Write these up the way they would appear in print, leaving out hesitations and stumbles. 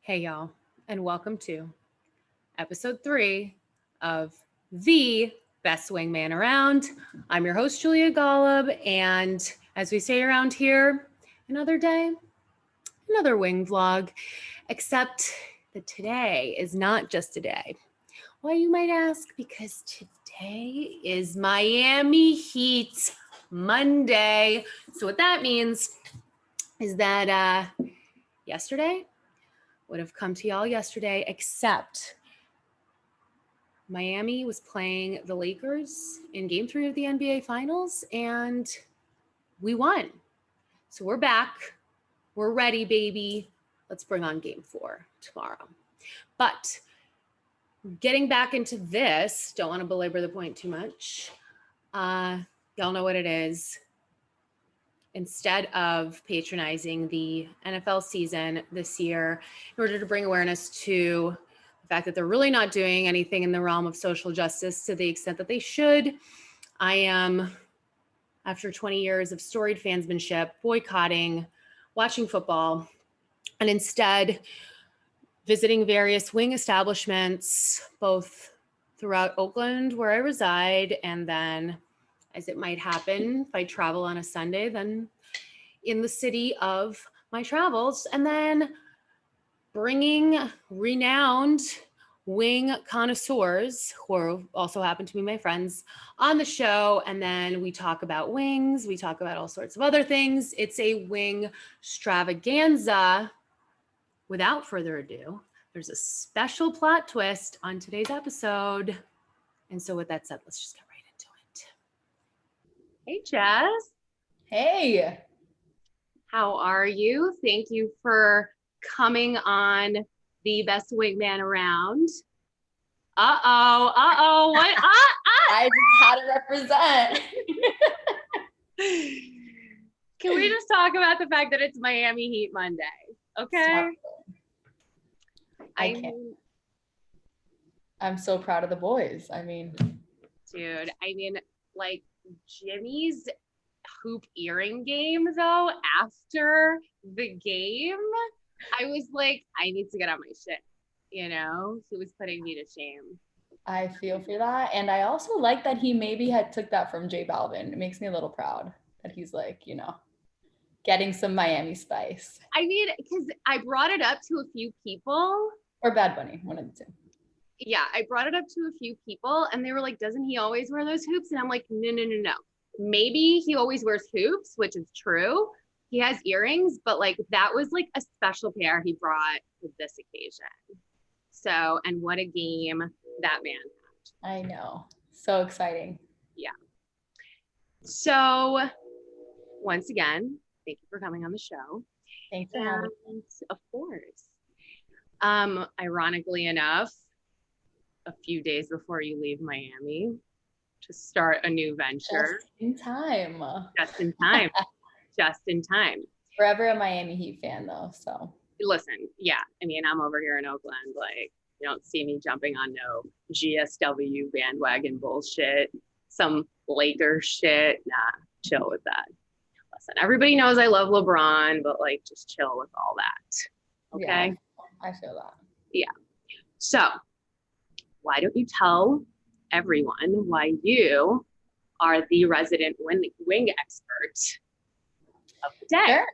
Hey, y'all, and welcome to episode 3 of the best wingman around. I'm your host, Julia Golub, and as we say around here, another day, another wing vlog, except that today is not just a day. Why, you might ask? Because today is Miami Heat Monday. So, what that means is that yesterday would have come to y'all yesterday, except Miami was playing the Lakers in game 3 of the NBA Finals, and we won. So we're back. We're ready, baby. Let's bring on game 4 tomorrow. But getting back into this, don't want to belabor the point too much. Y'all know what it is. Instead of patronizing the NFL season this year, in order to bring awareness to the fact that they're really not doing anything in the realm of social justice to the extent that they should, I am, after 20 years of storied fansmanship, boycotting, watching football, and instead visiting various wing establishments, both throughout Oakland, where I reside, and then, as it might happen, if I travel on a Sunday, then in the city of my travels, and then bringing renowned wing connoisseurs, who also happen to be my friends, on the show. And then we talk about wings, we talk about all sorts of other things. It's a wing extravaganza. Without further ado, there's a special plot twist on today's episode. And so with that said, let's just get right into it. Hey, Jess. Hey. How are you? Thank you for coming on the best wingman around. What? I just had to represent. Can we just talk about the fact that it's Miami Heat Monday? Okay. I can't. I'm so proud of the boys. Dude, like Jimmy's hoop earring game though, after the game, I was like, I need to get on my shit. He was putting me to shame. I feel for that. And I also like that he maybe had took that from J Balvin. It makes me a little proud that he's like, getting some Miami spice. Because I brought it up to a few people. Or Bad Bunny, one of the two. Yeah, I brought it up to a few people and they were like, doesn't he always wear those hoops? And I'm like, no. Maybe he always wears hoops, which is true. He has earrings, but like that was like a special pair he brought for this occasion. So, and what a game that man had. I know. So exciting. Yeah. So once again, thank you for coming on the show. Thanks for having me. Of course. Ironically enough, a few days before you leave Miami to start a new venture. Just in time. Just in time. Forever a Miami Heat fan though, so. Listen, yeah. I'm over here in Oakland, like, you don't see me jumping on no GSW bandwagon bullshit, some Lakers shit. Nah, chill with that. Listen, everybody knows I love LeBron, but like, just chill with all that. Okay? Yeah, I feel that. Yeah. So, why don't you tell everyone why you are the resident wing expert of the day? Sure.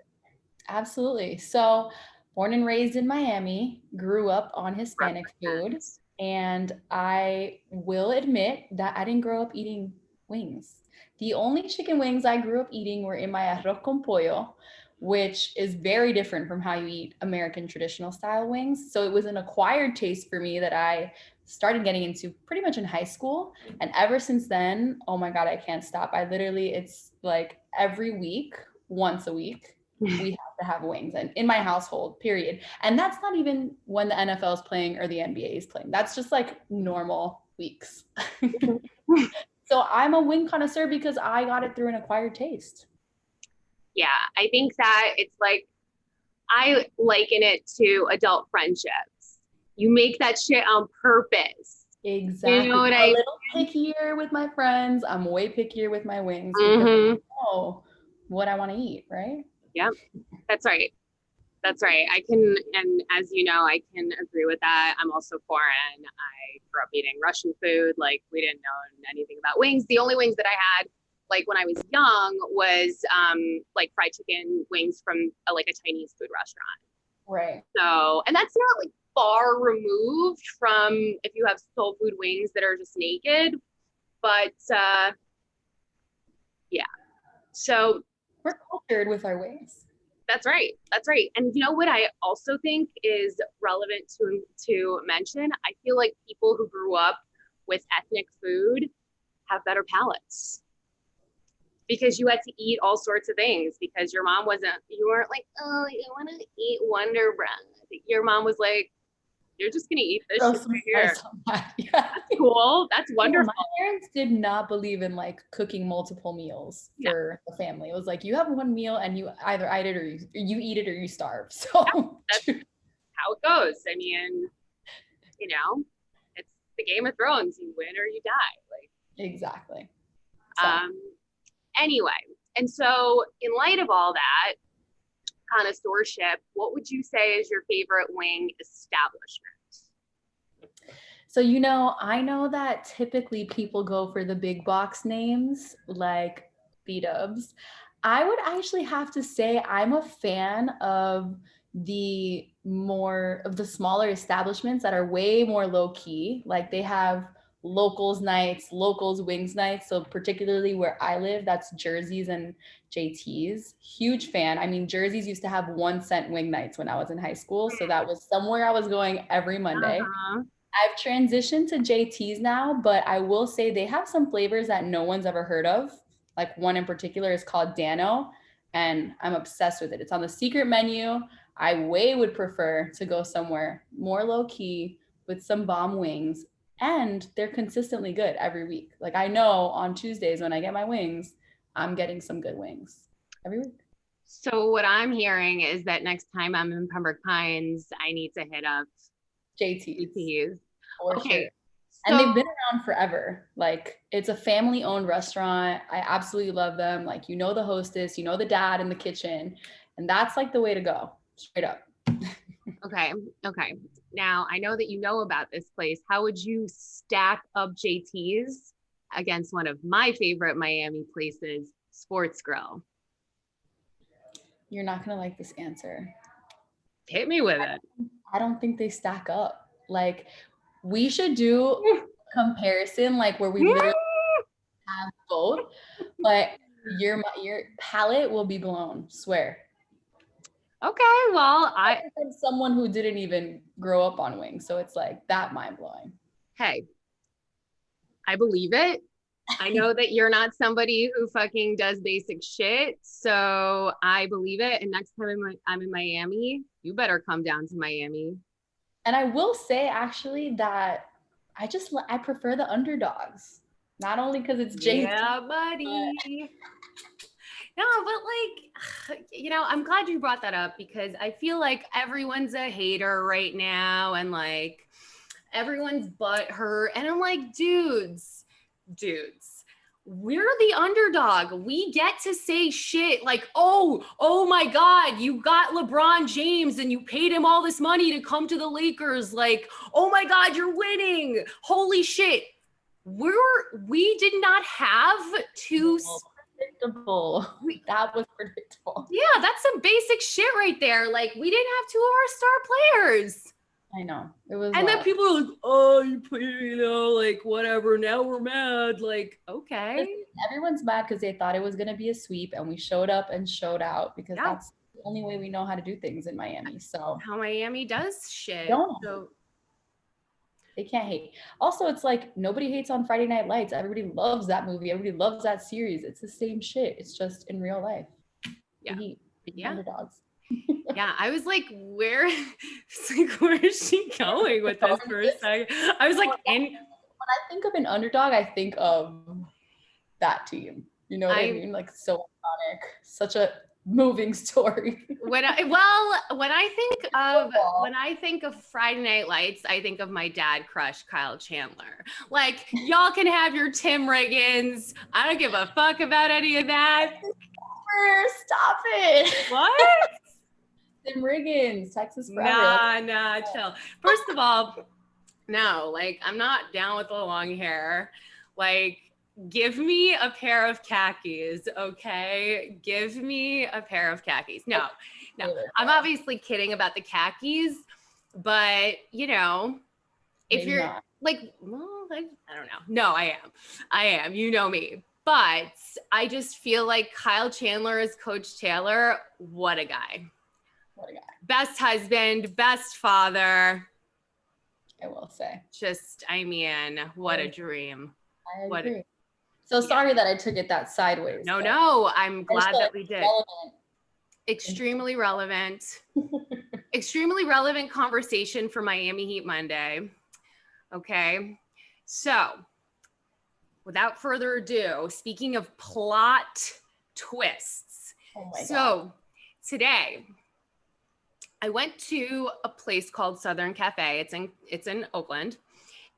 Absolutely. So, born and raised in Miami, grew up on Hispanic food, and I will admit that I didn't grow up eating wings. The only chicken wings I grew up eating were in my arroz con pollo, which is very different from how you eat American traditional style wings. So it was an acquired taste for me that I started getting into pretty much in high school. And ever since then, oh my God, I can't stop. It's like every week, once a week, we have to have wings in my household, period. And that's not even when the NFL is playing or the NBA is playing. That's just like normal weeks. So I'm a wing connoisseur because I got it through an acquired taste. Yeah, I think that it's like, I liken it to adult friendships. You make that shit on purpose. Exactly. You know what a little pickier with my friends. I'm way pickier with my wings because I know what I want to eat, right? Yeah, that's right. That's right. I can, and as you know, I can agree with that. I'm also foreign. I grew up eating Russian food. Like we didn't know anything about wings. The only wings that I had, like when I was young, was like fried chicken wings from like a Chinese food restaurant. Right. So, and that's not like far removed from if you have soul food wings that are just naked. But yeah, so We're cultured with our wings. that's right. That's right. And you know what I also think is relevant to mention? I feel like people who grew up with ethnic food have better palates because you had to eat all sorts of things because your mom wasn't, you weren't like, oh, you want to eat Wonder Bread. Your mom was like, you're just going to eat this Throw shit some right here. spice on that. Yeah. That's cool. That's wonderful. My parents did not believe in like cooking multiple meals for the family. It was like you have one meal and you either eat it or you eat it or you starve. So that's how it goes. I mean, you know, it's the Game of Thrones. You win or you die. Like exactly. So. Anyway, and so in light of all that connoisseurship, what would you say is your favorite wing establishment? So, I know that typically people go for the big box names like B-dubs. I would actually have to say I'm a fan of the smaller establishments that are way more low key. Like they have locals nights, locals wings nights. So particularly where I live, that's Jersey's and JT's. Huge fan. I mean, Jersey's used to have 1 cent wing nights when I was in high school. So that was somewhere I was going every Monday. I've transitioned to JT's now, but I will say they have some flavors that no one's ever heard of. Like one in particular is called Dano, and I'm obsessed with it. It's on the secret menu. I would prefer to go somewhere more low key with some bomb wings, and they're consistently good every week. Like I know on Tuesdays when I get my wings, I'm getting some good wings every week. So what I'm hearing is that next time I'm in Pembroke Pines, I need to hit up JT's. For okay. Sure. And they've been around forever. Like it's a family owned restaurant. I absolutely love them. Like, the hostess, the dad in the kitchen, and that's like the way to go, straight up. Okay. Now I know that you know about this place. How would you stack up JT's against one of my favorite Miami places, Sports Grill? You're not going to like this answer. Hit me with it. I don't think they stack up. Like we should do a comparison, like where we literally have both, but your palate will be blown, swear. Okay, well, I from someone who didn't even grow up on wings, so it's like that mind-blowing. Hey, I believe it. I know that you're not somebody who fucking does basic shit, so I believe it. And next time I'm in Miami, you better come down to Miami. And I will say actually that I prefer the underdogs, not only because it's JT. Yeah, buddy. No, but I'm glad you brought that up because I feel like everyone's a hater right now and like everyone's butthurt. And I'm like, dudes, we're the underdog. We get to say shit like, oh my God, you got LeBron James and you paid him all this money to come to the Lakers. Like, oh my God, you're winning. Holy shit. We did not have to... Predictable. That was predictable. Yeah, that's some basic shit right there. Like, we didn't have 2 of our star players. I know. It was. And then people are like, oh, like, whatever. Now we're mad. Like, okay. Everyone's mad because they thought it was going to be a sweep, and we showed up and showed out because that's the only way we know how to do things in Miami. So how Miami does shit. So they can't hate. Also, it's like nobody hates on Friday Night Lights. Everybody loves that movie. Everybody loves that series. It's the same shit. It's just in real life. Yeah. Underdogs. Yeah, I was like, where is she going with this for a second? I was like, when I think of an underdog, I think of that team. You know what I mean? Like so iconic, such a moving story. When I think of Friday Night Lights, I think of my dad crush, Kyle Chandler. Like, y'all can have your Tim Riggins. I don't give a fuck about any of that. Stop it. What? Tim Riggins, Texas forever. Nah, chill. First of all, no, like I'm not down with the long hair. Like, give me a pair of khakis, okay? Give me a pair of khakis. No, I'm obviously kidding about the khakis, but you know, if Maybe you're not. like, well, I don't know. No, I am. You know me. But I just feel like Kyle Chandler as Coach Taylor, what a guy. What a guy. Best husband, best father. I will say. Just, I mean, what a dream. I agree. So sorry that I took it that sideways. No, I'm glad that we did. Relevant. Extremely relevant. Extremely relevant conversation for Miami Heat Monday. Okay. So without further ado, speaking of plot twists. Oh my God. So today I went to a place called Southern Cafe. It's in Oakland.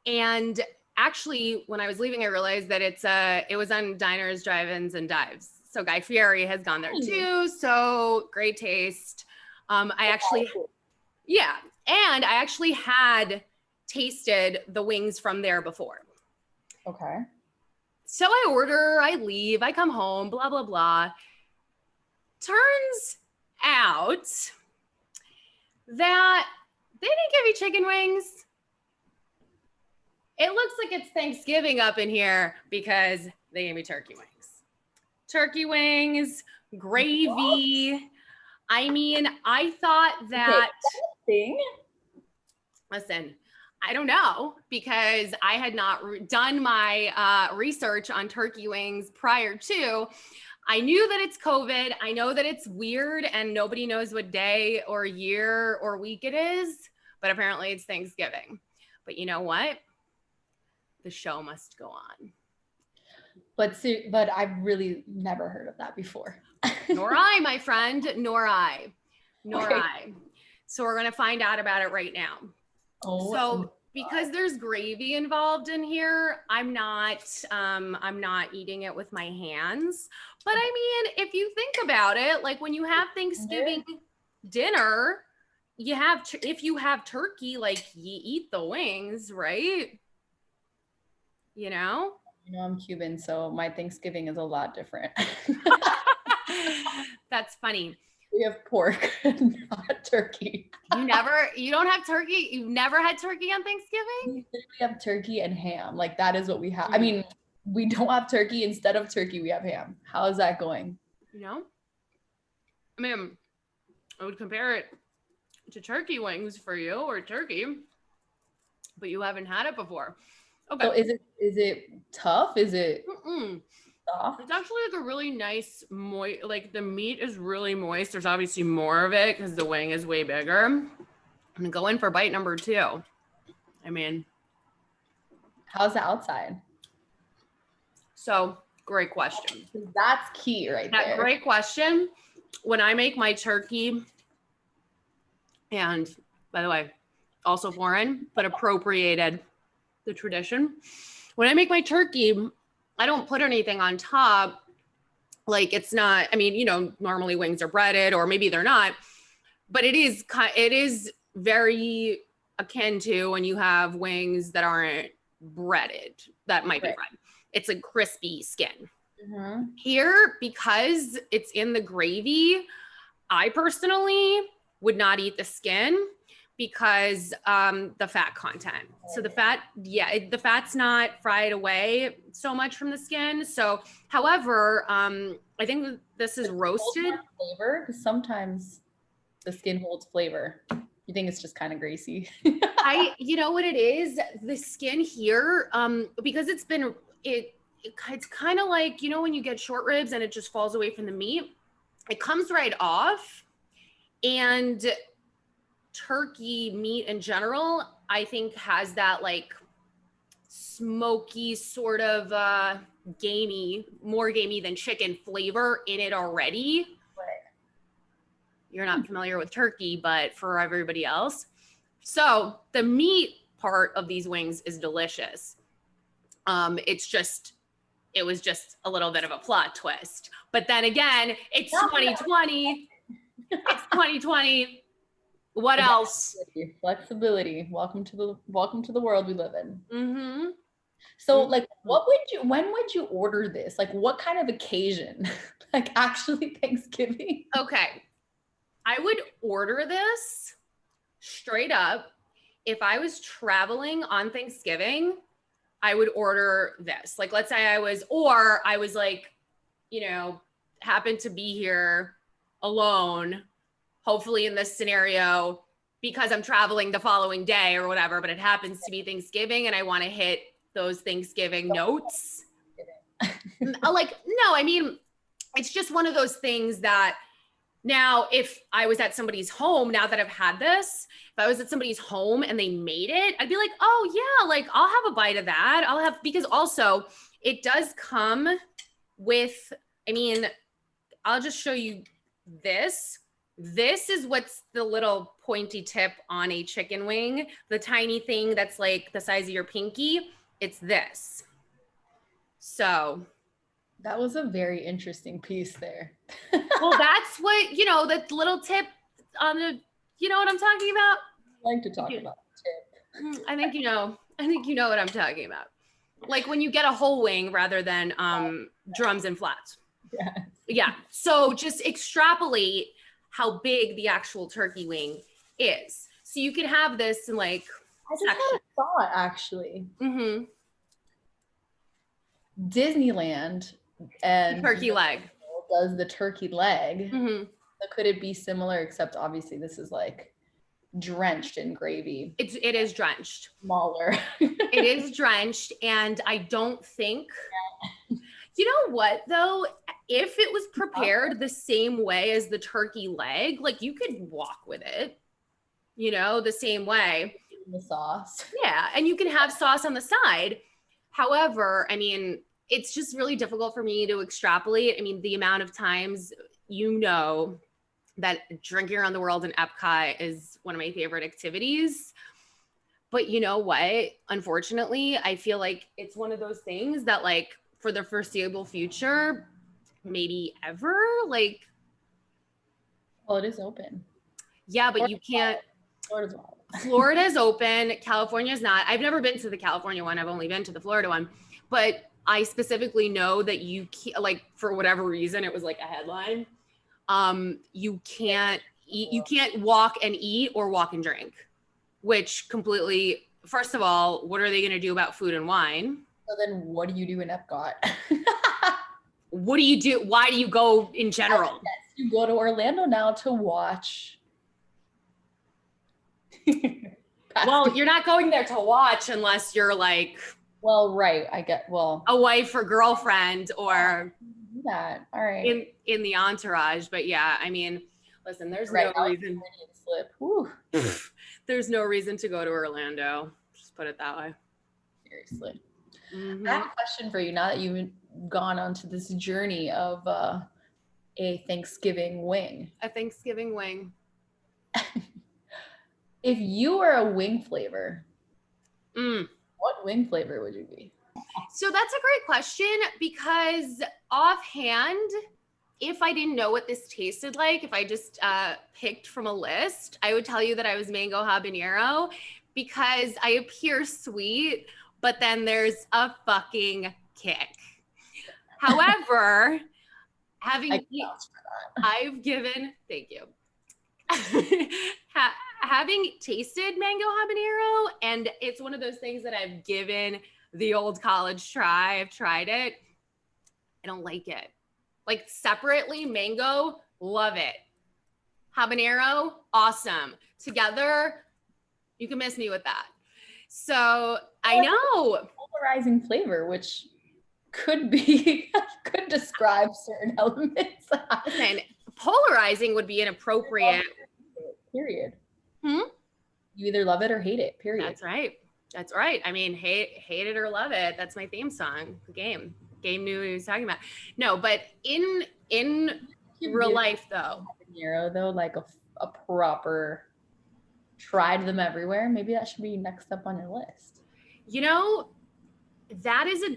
And actually, when I was leaving, I realized that it was on Diners, Drive-Ins, and Dives. So Guy Fieri has gone there too. So great taste. And I actually had tasted the wings from there before. Okay. So I order, I leave, I come home, blah, blah, blah. Turns out that they didn't give me chicken wings. It looks like it's Thanksgiving up in here because they gave me turkey wings. Turkey wings, gravy. What? I mean, I thought that. Listen, I don't know because I had not done my research on turkey wings prior to. I knew that it's COVID. I know that it's weird and nobody knows what day or year or week it is, but apparently it's Thanksgiving. But you know what? The show must go on. But I've really never heard of that before. Nor I, my friend, nor I. So we're going to find out about it right now. Oh, so because there's gravy involved in here, I'm not eating it with my hands. But I mean, if you think about it, like when you have Thanksgiving dinner, if you have turkey, like you eat the wings, right? You know? You know, I'm Cuban, so my Thanksgiving is a lot different. That's funny. We have pork, not turkey. You don't have turkey? You've never had turkey on Thanksgiving? We have turkey and ham. Like that is what we have. I mean, we don't have turkey. Instead of turkey, we have ham. How is that going? You know? I mean, I would compare it to turkey wings for you or turkey, but you haven't had it before. Okay. So is it tough? Is it soft? It's actually like a really nice moist, like the meat is really moist. There's obviously more of it because the wing is way bigger. I'm gonna go in for bite number 2. I mean, how's the outside? So great question. That's key right there. Great question. When I make my turkey, and by the way, also foreign, but appropriated the tradition. When I make my turkey, I don't put anything on top. Like it's not, I mean, you know, normally wings are breaded or maybe they're not, but it is very akin to when you have wings that aren't breaded, that might be bread. It's a crispy skin. Mm-hmm. Here, because it's in the gravy, I personally would not eat the skin because the fat content. So the fat's not fried away so much from the skin. So, however, I think this is roasted. Flavor, because sometimes the skin holds flavor. You think it's just kind of greasy? You know what it is? The skin here, because it's kind of like, you know, when you get short ribs and it just falls away from the meat, it comes right off. And turkey meat in general, I think has that like smoky sort of more gamey than chicken flavor in it already. Right. You're not familiar with turkey, but for everybody else. So the meat part of these wings is delicious. It was just a little bit of a plot twist. But then again, it's 2020. It's 2020. What else? Flexibility. Welcome to the world we live in. Mm-hmm. So like, when would you order this? Like, what kind of occasion? Like, actually Thanksgiving? Okay. I would order this straight up. If I was traveling on Thanksgiving, I would order this. Like, let's say I was like, happened to be here alone, hopefully in this scenario, because I'm traveling the following day or whatever, but it happens to be Thanksgiving and I want to hit those Thanksgiving notes. Like, no, I mean, it's just one of those things that now, if I was at somebody's home, now that I've had this, if I was at somebody's home and they made it, I'd be like, oh yeah, like I'll have a bite of that. Because also it does come with, I mean, I'll just show you this. This is what's the little pointy tip on a chicken wing, the tiny thing that's like the size of your pinky. It's this. So that was a very interesting piece there. Well, that's what, the little tip on the, you know what I'm talking about? I like to talk about the tip. I think you know what I'm talking about. Like when you get a whole wing rather than drums and flats. Yeah. Yeah. So just extrapolate how big the actual turkey wing is. So you can have this in like I just had a thought actually. Mm-hmm. Disneyland and turkey leg does the turkey leg. Mm-hmm. So could it be similar, except obviously this is like drenched in gravy? It is drenched. Smaller. It is drenched, and I don't think. You know what though? If it was prepared the same way as the turkey leg, like you could walk with it, the same way. The sauce. Yeah, and you can have sauce on the side. However, I mean, it's just really difficult for me to extrapolate. I mean, the amount of times that drinking around the world in Epcot is one of my favorite activities. But you know what? Unfortunately, I feel like it's one of those things that like for the foreseeable future, maybe ever, like. Well, it is open. Yeah, but you can't. Florida's wild. Florida's open. California's not. I've never been to the California one. I've only been to the Florida one. But I specifically know that you can't, like, for whatever reason, it was like a headline. You can't eat, you can't walk and eat or walk and drink, which completely, first of all, what are they going to do about food and wine? So then what do you do in Epcot? What do you do? Why do you go in general? Yes, you go to Orlando now to watch. Well, you're not going there to watch unless you're like, well, right. a wife or girlfriend or that. All right. In the entourage. But yeah, I mean, listen, there's no reason. There's no reason to go to Orlando. Just put it that way. Seriously. Mm-hmm. I have a question for you now that you've gone onto this journey of a Thanksgiving wing. A Thanksgiving wing. If you were a wing flavor, what wing flavor would you be? So that's a great question because offhand, if I didn't know what this tasted like, if I just picked from a list, I would tell you that I was mango habanero because I appear sweet, but then there's a fucking kick. However, thank you. Having tasted mango habanero, and it's one of those things that I've given the old college try. I've tried it. I don't like it. Like separately, mango, love it. Habanero, awesome. Together, you can miss me with that. So I know. Polarizing flavor, which could describe certain elements. Listen, polarizing would be inappropriate. Period. You either love it or hate it. Period. That's right. I mean, hate it or love it. That's my theme song. The game knew what he was talking about. No, but in real life though, habanero though, like a proper tried them everywhere. Maybe that should be next up on your list. That is a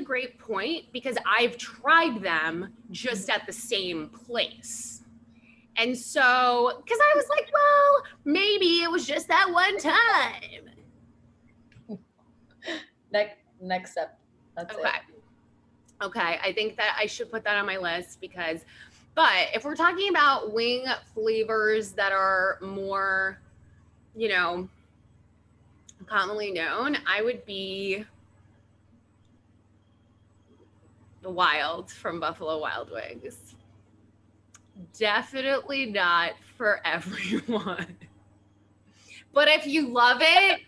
great point because I've tried them just at the same place. And so, because I was like, well, maybe it was just that one time. Next step. That's Okay. it. Okay. I think that I should put that on my list because, but if we're talking about wing flavors that are more, you know, commonly known, I would be the Wild from Buffalo Wild Wings. Definitely not for everyone. But if you love it,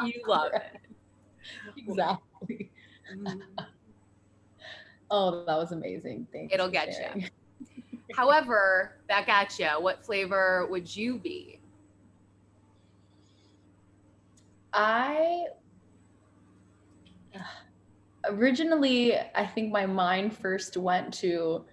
you love it. Exactly. Oh, that was amazing. Thanks. It'll get you. However, back at you, what flavor would you be? Originally, I think my mind first went to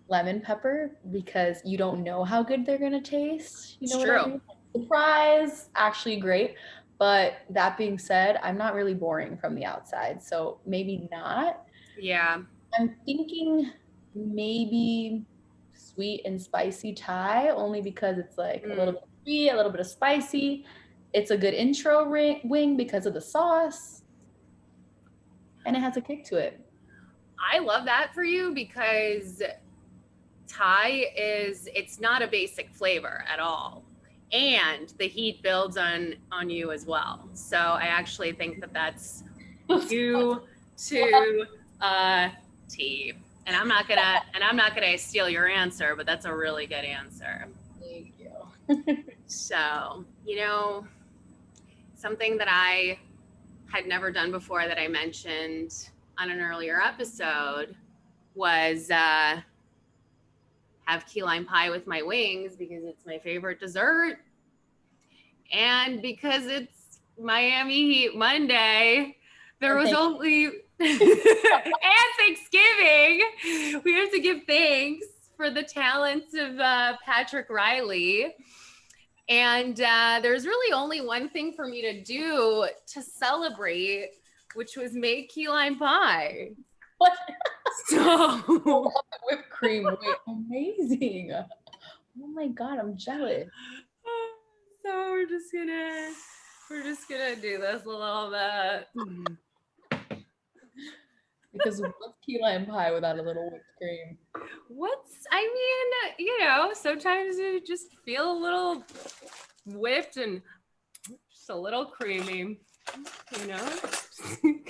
lemon pepper because you don't know how good they're gonna taste. You know It's what I true. mean? Surprise, actually great. But that being said, I'm not really boring from the outside, so maybe not. Yeah. I'm thinking maybe sweet and spicy Thai, only because it's like a little bit sweet, a little bit of spicy. It's a good intro wing because of the sauce, and it has a kick to it. I love that for you because Thai it's not a basic flavor at all. And the heat builds on you as well. So I actually think that that's you to T. And I'm not gonna steal your answer, but that's a really good answer. Thank you. So, you know, something that I had never done before that I mentioned on an earlier episode was have key lime pie with my wings because it's my favorite dessert and because it's Miami Heat Monday. There was only and Thanksgiving. We have to give thanks for the talents of Patrick Riley. And there's really only one thing for me to do to celebrate, which was make key lime pie. What? So Whipped cream, wait, amazing. Oh my God, I'm jealous. So we're just gonna do this a little bit. Because what's key lime pie without a little whipped cream? I mean, you know, sometimes you just feel a little whipped and just a little creamy, you know?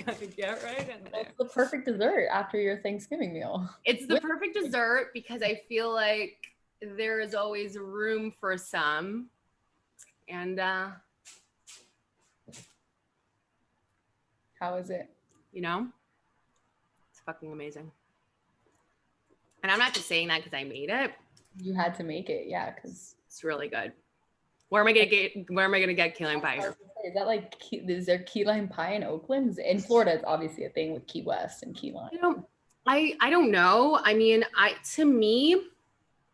Gotta get right in there. It's the perfect dessert after your Thanksgiving meal. It's the perfect dessert because I feel like there is always room for some. And How is it? you know, it's fucking amazing. And I'm not just saying that because I made it. You had to make it, yeah, because it's really good. Where am I gonna get key lime pie? Is that like is there key lime pie in Oakland? In Florida, it's obviously a thing with Key West and key lime. You know, I don't know. I mean, to me,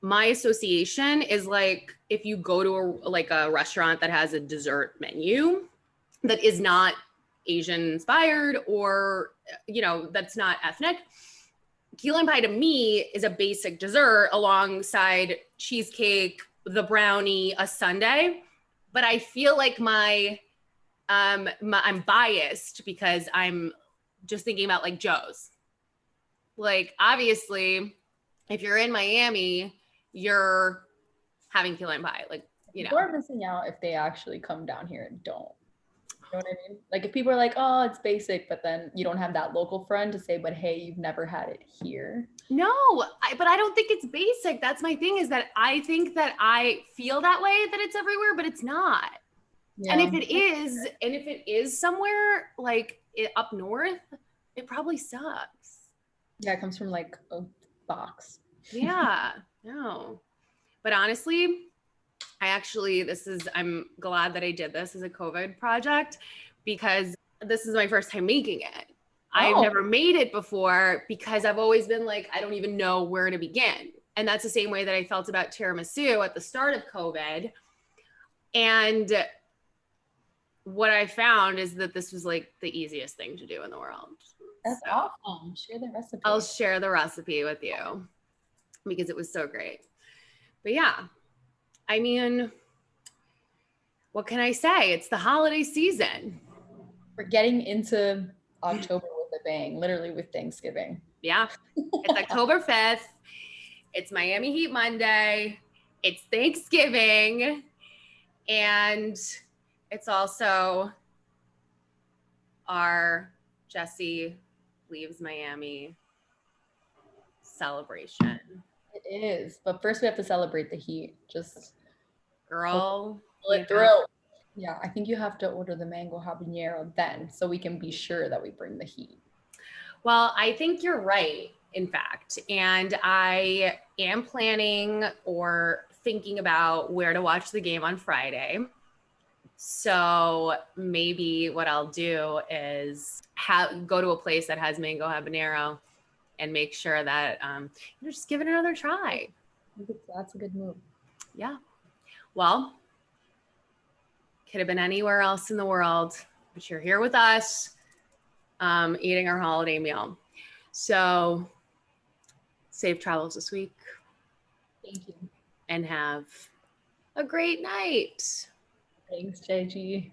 my association is like if you go to a restaurant that has a dessert menu that is not Asian inspired or that's not ethnic. Key lime pie to me is a basic dessert alongside cheesecake, the brownie, a sundae. But I feel like I'm biased because I'm just thinking about like Joe's. Like obviously, if you're in Miami, you're having key lime pie. Like, People are missing out if they actually come down here and don't. You know what I mean? Like if people are like, oh, it's basic, but then you don't have that local friend to say, but hey, you've never had it here. No, but I don't think it's basic. That's my thing is that I think that I feel that way, that it's everywhere, but it's not. Yeah. And if it is somewhere like up north, it probably sucks. Yeah, it comes from like a box. Yeah, no. But honestly, I'm glad that I did this as a COVID project because this is my first time making it. I've never made it before because I've always been like, I don't even know where to begin. And that's the same way that I felt about tiramisu at the start of COVID. And what I found is that this was like the easiest thing to do in the world. That's awesome. Share the recipe. I'll share the recipe with you because it was so great. But yeah, I mean, what can I say? It's the holiday season. We're getting into October with a bang, literally with Thanksgiving. Yeah. It's October 5th. It's Miami Heat Monday. It's Thanksgiving. And it's also our Jesse leaves Miami celebration. It is. But first we have to celebrate the Heat. Just Girl, pull you it know. through. Yeah, I think you have to order the mango habanero then so we can be sure that we bring the heat. Well, I think you're right, in fact. And I am planning or thinking about where to watch the game on Friday. So maybe what I'll do is go to a place that has mango habanero and make sure that just give it another try. I think that's a good move. Yeah. Well, could have been anywhere else in the world, but you're here with us eating our holiday meal. So safe travels this week. Thank you. And have a great night. Thanks, JG.